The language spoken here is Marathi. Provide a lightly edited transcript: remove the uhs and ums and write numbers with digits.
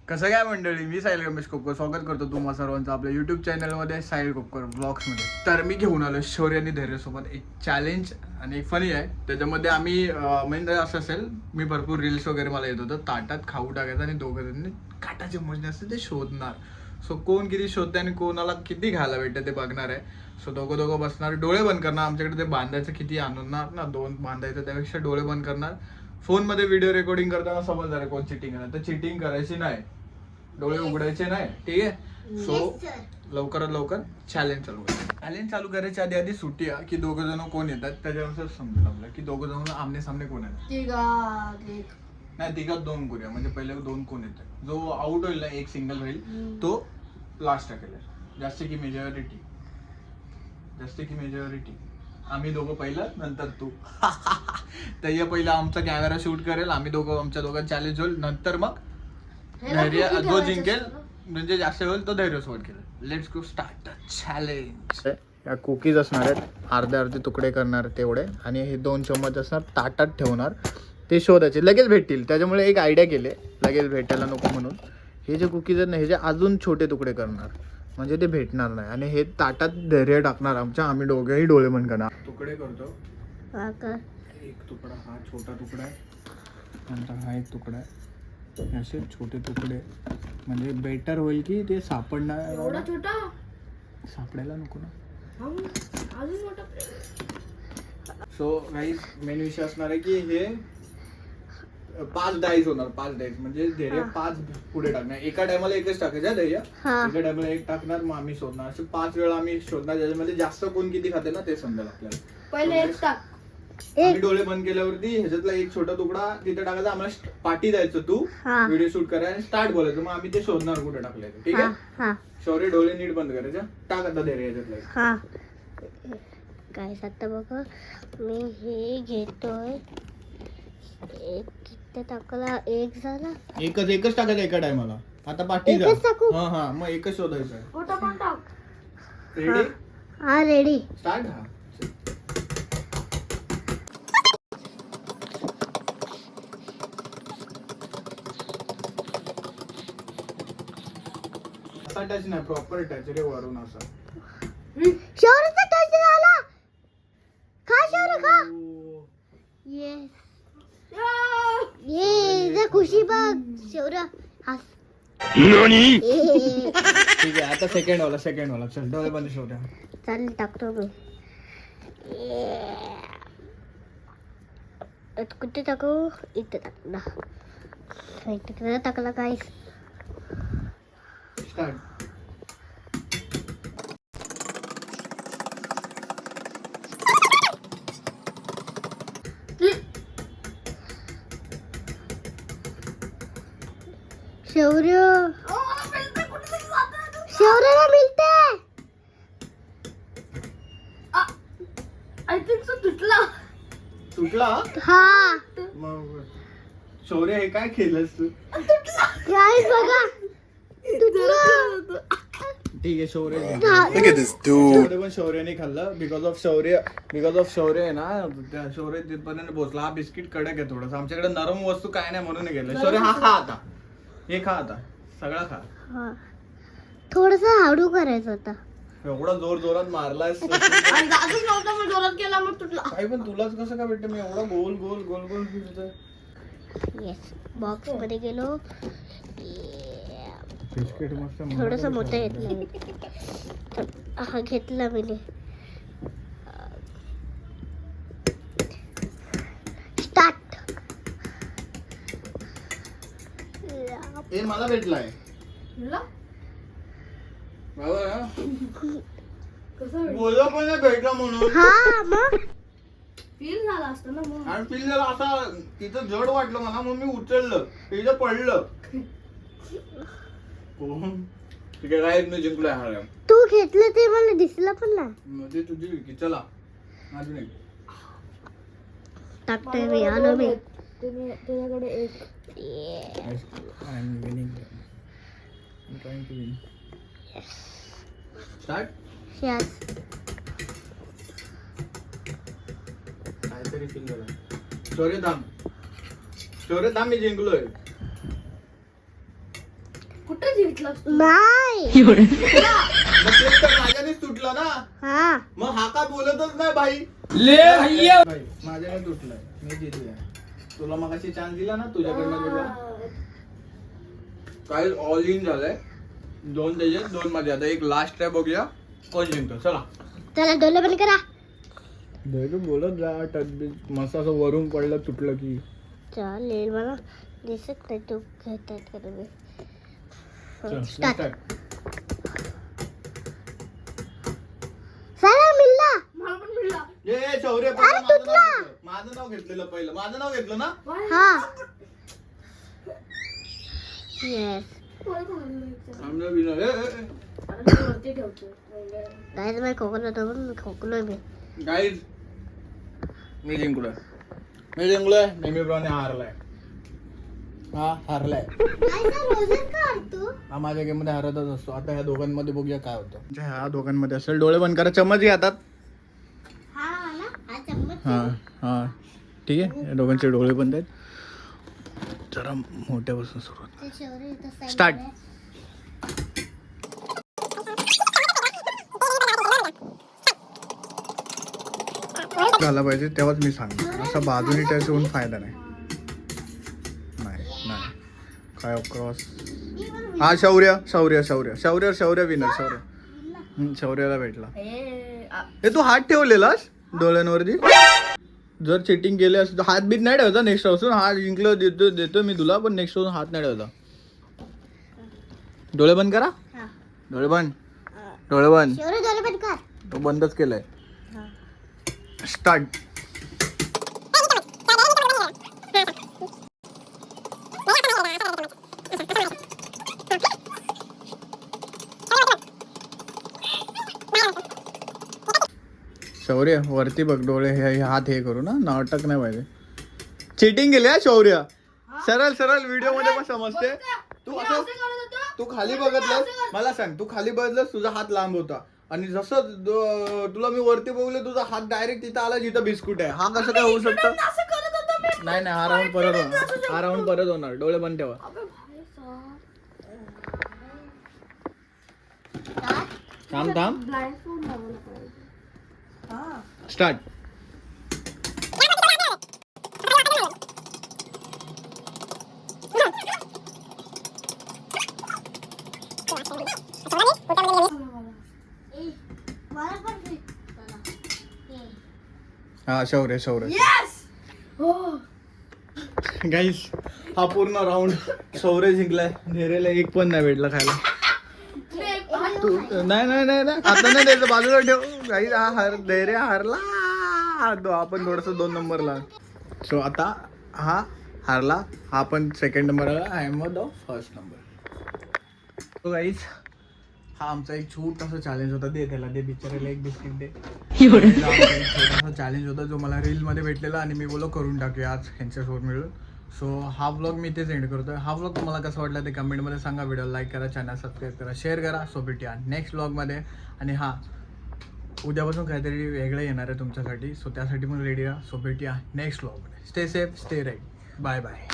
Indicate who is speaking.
Speaker 1: कसं काय मंडळी, मी साहिल रमेश कोपकर स्वागत करतो तुम्हा सर्वांचं आपल्या युट्यूब चॅनलमध्ये साहिल कोपकर ब्लॉग्समध्ये. तर मी घेऊन आलो शौर्य आणि धैर्यसोबत एक चॅलेंज आणि एक फनी आहे. त्याच्यामध्ये आम्ही म्हणजे असं असेल, मी भरपूर रील्स वगैरे मला येत होतं, ताटात खाऊ टाकायचं आणि दोघं जण काटाचे मोजणे असते ते शोधणार. सो कोण किती शोधते आणि कोणाला किती खायला भेटतं ते बघणार आहे. सो दोघं बसणार, डोळे बंद करणार. आमच्याकडे ते बांधायचं किती आणणार ना, 2 बांधायचं, त्यापेक्षा डोळे बंद करणार. फोनमध्ये व्हिडिओ रेकॉर्डिंग करताना समजणार कोण चिटिंग करणार, तर चिटिंग करायची नाही, डोळे उघडायचे नाही, ठीक आहे. सो लवकरात लवकर चॅलेंज चालू करायचं. चॅलेंज चालू करायच्या आधी सुट्टी आहे की दोघं जण कोण येतात त्याच्यानुसार समजेल आपल्याला की दोघं जण आमने सामने कोण आहेत. नाही, तिघात 2 करूया, म्हणजे पहिले 2 कोण येतात, जो आउट होईल ना, एक सिंगल होईल तो लास्ट टाकेल. जास्त की मेजॉरिटी आम्ही दोघं पहिलं, नंतर तू. तर या पहिला आमचा कॅमेरा शूट करेल, आम्ही दोघं, आमच्या दोघांचं चॅलेंज होईल. नंतर मग धैर्य जो जिंकेल, म्हणजे जास्त होईल तो धैर्य सोबत केलं. Let's go start the challenge. या कुकीज असणार आहेत, अर्धे तुकडे करणार तेवढे, आणि हे 2 चम्मच असणार, ताटात ठेवणार, ते शोधायचे, लगेच भेटतील. त्याच्यामुळे एक आयडिया केले, लगेच भेटायला नको म्हणून. हे जे कुकीज आहेत ना, हे जे अजून छोटे तुकडे करणार, म्हणजे ते भेटणार नाही. आणि हे ताटात धैर्य टाकणार आमच्या, आम्ही दोघेही डोळे बंद करणार. तुकडे करतो. एक तुकडा, हा छोटा तुकडा आहे, नंतर हा एक तुकडा आहे, असे छोटे तुकडे, म्हणजे बेटर होईल की ते सापडणार.
Speaker 2: एवढा छोटा
Speaker 1: सापडायला नको ना.
Speaker 2: अजून मोठा.
Speaker 1: सो गाईज, मेन विषय असणार आहे की हे 5 डाईज होणार. 5 डाईज म्हणजे धैर्य 5 पुढे टाकणार. एका टायमाला एकच टाकायचं धैर्य, एका टायमाला एक टाकणार, मग आम्ही शोधणार. असे 5 वेळा आम्ही शोधणार, ज्याच्यामध्ये जास्त कोण किती खाते ना ते समजेल आपल्याला.
Speaker 2: पहिले एक टाक.
Speaker 1: आम्ही डोळे बंद केल्यावरती ह्याच्यातला एक छोटा तुकडा तिथे टाकायचा. आम्हाला पाठी द्यायचं, तू व्हिडिओ शूट करायला आणि स्टार्ट बोलायचं, मग आम्ही ते शोधणार कुठे टाकलंय. ठीक आहे. शौर्य, डोळे नीट बंद करायचे. टाक आता धैर्य ह्याच्यातला.
Speaker 3: काय आता बघा, मी हे घेतोय. एक किती टाकला, एक झाला.
Speaker 1: एकच टाकायचं एका टायमाला. आता पाठी जा. हा, मग एकच शोधायचं.
Speaker 2: मोठा पण टाक.
Speaker 1: रेडी?
Speaker 3: हा, रेडी.
Speaker 1: स्टार्ट. हा, टच नाही, प्रॉपर टच रे, वरून असं.
Speaker 3: शौर्यचा टच झाला. खा शौर्य, खा. ये खुशी बघ शौर्य. हस.
Speaker 1: ठीक आहे, आता सेकंड वाला. चल, डोळे बंद शोधा.
Speaker 3: चल, टाकतो मी. कुठे टाकू? इथे टाकला. इथे टाकला काय?
Speaker 1: स्टार्ट.
Speaker 3: शौर्यला मिळते.
Speaker 2: आय थिंक सो तुटला.
Speaker 3: हा,
Speaker 1: मग शौर्य, हे काय केलंस तू?
Speaker 3: काय बघा,
Speaker 1: ठीक आहे, शौर्य पण शौर्याने खाल्लं. बिकॉज ऑफ शौर्य आहे ना, त्या शौर्य तिथपर्यंत पोहोचला. हा बिस्किट कडक आहे थोडंसं, आमच्याकडे नरम वस्तू काय नाही म्हणून गेलं. शौर्य, हा खा आता, हे खा आता, सगळा खा.
Speaker 3: थोडस हळू करायचं होता.
Speaker 1: एवढा जोरात मारलास
Speaker 2: आणि जागच नव्हता, मग जोरात केला, मग तुटला.
Speaker 1: काही पण तुलाच कसं काय भेटतं? मी एवढा गोल फिरतोय.
Speaker 3: येस, बॉक्स मध्ये गेलो.
Speaker 1: बिस्किट मस्त
Speaker 3: थोडस मोठं घेतलं. हा घेतला मी. स्टार्ट.
Speaker 1: हे मला भेटलाय बोलला पण नाही भेटला म्हणून.
Speaker 3: हा, मग
Speaker 2: फील झाला असतं ना मग.
Speaker 1: आणि फील झाला असा, तिथं जड वाटलं मला, मग मी उचललं, तिथं पडलं. ठीक आहे, राईट, मी जिंकलोय. हा,
Speaker 3: तू घेतलं ते मला दिसलं पण नाही.
Speaker 1: ते तुझी की. चला अजून एक
Speaker 3: टाकतोय मी. आलो मी.
Speaker 2: तुझ्याकडे एक.
Speaker 1: I am winning. Trying to win. Start.
Speaker 3: Yes.
Speaker 1: काहीतरी फील झालं. शौर्य थांब, मी जिंकलोय.
Speaker 2: कुठे जिंकला
Speaker 3: नाही.
Speaker 1: मग तेच तर माझ्यानेच तुटलं ना.
Speaker 3: हा
Speaker 1: मग हा का बोलतच नाही भाई. भाई, माझ्याने तुटलंय, मी जिंकलोय. तुला मग अशी चान्स दिला ना तुझ्याकडनं तुला. काय ऑल इन झालंय. 2 त्याच्यात 2 माझे. आता एक लास्ट आहे, बघूया कोण जिंकतो. चला
Speaker 3: चला डोळे बंद करा.
Speaker 1: बोलत जा. मस्त असं वरून पडलं तुटलं की.
Speaker 3: चालेल मला दिसत नाही तू घेतात का तुम्ही.
Speaker 1: चल,
Speaker 3: स्टार्ट.
Speaker 1: start.
Speaker 3: चला मिळला.
Speaker 2: मला पण मिळला.
Speaker 1: ए शौर्य, पहिलं माझं नाव घेतलं. माझं नाव घेतलेलं पहिलं. माझं नाव घेतलं ना.
Speaker 3: हा येस.
Speaker 2: मला पण मिळालं.
Speaker 1: थांबलं बिना.
Speaker 2: आता मी वरती ठेवतो.
Speaker 3: नाही मी खोकलो होतो पण खोकलोय मी.
Speaker 1: गाईज, मी जिंकलोय. नेहमीप्रमाणे हारलाय. हा हारलाय. हा माझ्या गेम मध्ये हरतच असतो. आता ह्या दोघांमध्ये बघूया काय होतं. ह्या दोघांमध्ये असेल. डोळे बंद करा. चम्मच घ्या हातात. हा हा ठीक आहे. या दोघांचे डोळे बंद आहेत. जरा मोठ्यापासून सुरुवात. स्टार्ट. झाला पाहिजे तेव्हाच मी सांगतो. असं बाजूनी टच होऊन फायदा नाही. नाही काय क्रॉस. हा शौर्य विनर. शौर्याला भेटला. हे तू हात ठेवलेलास डोळ्यांवरती. जर चिटिंग केली असती तर हात बीत नाही ठेवता. नेक्स्ट पासून हात जिंकलं देतो मी तुला, पण नेक्स्ट पासून हात नाही ठेवता. डोळे बंद करा. डोळे बंद.
Speaker 3: डोळे बंद कर.
Speaker 1: तो बंदच केलाय. स्टार्ट. शौर्य वरती बघ. डोळे हे हात हे करू ना. नाटक नाही पाहिजे. चिटिंग केली हा शौर्य. सरळ व्हिडिओ मध्ये पण समजते. तू असं तू खाली बघितलं. मला सांग, तू खाली बघितलंस तुझा हात लांब होता आणि जसं तुला मी वरती बघले तुझा हात डायरेक्ट तिथं आला जिथं बिस्कुट आहे. हा कसं काय होऊ शकतं. नाही हा राऊंड परत होणार. हा राऊंड परत होणार. डोळे बंद ठेवा. थांब.
Speaker 2: ब्लाइंडफोल्ड लावायला पाहिजे.
Speaker 1: स्टार्ट. हा शौर्य.
Speaker 2: Yes! हो.
Speaker 1: गाईस, हा पूर्ण राऊंड शौर्य जिंकलाय. धैर्यला एक पण नाही भेटला खायला. तू नाही आता नाही द्यायचं. बाजूला ठेव. गाईस हा धैर्य हारला. आपण थोडस 2 नंबरला. सो आता हा हारला. हा पण सेकंड नंबरला. I am the first number. So guys, हा आमचा एक छोटासा चॅलेंज होता. त्याला बिचारायला एक बिस्किट दे. छोटासा चॅलेंज होता जो मला रीलमध्ये भेटलेला आणि मी बोलो करून टाकूया आज ह्यांच्यासोबत मिळून. सो हा व्लॉग मी इथेच एंड करतोय. हा व्लॉग तुम्हाला कसा वाटला ते कमेंटमध्ये सांगा. व्हिडिओ लाईक करा, चॅनल सबस्क्राईब करा, शेअर करा. सो भेटूया नेक्स्ट व्लॉगमध्ये. आणि हा उद्यापासून काहीतरी वेगळं येणार आहे तुमच्यासाठी. सो त्यासाठी पण रेडी राहा. सो भेटूया नेक्स्ट व्लॉगमध्ये. Stay safe, stay right. Bye bye.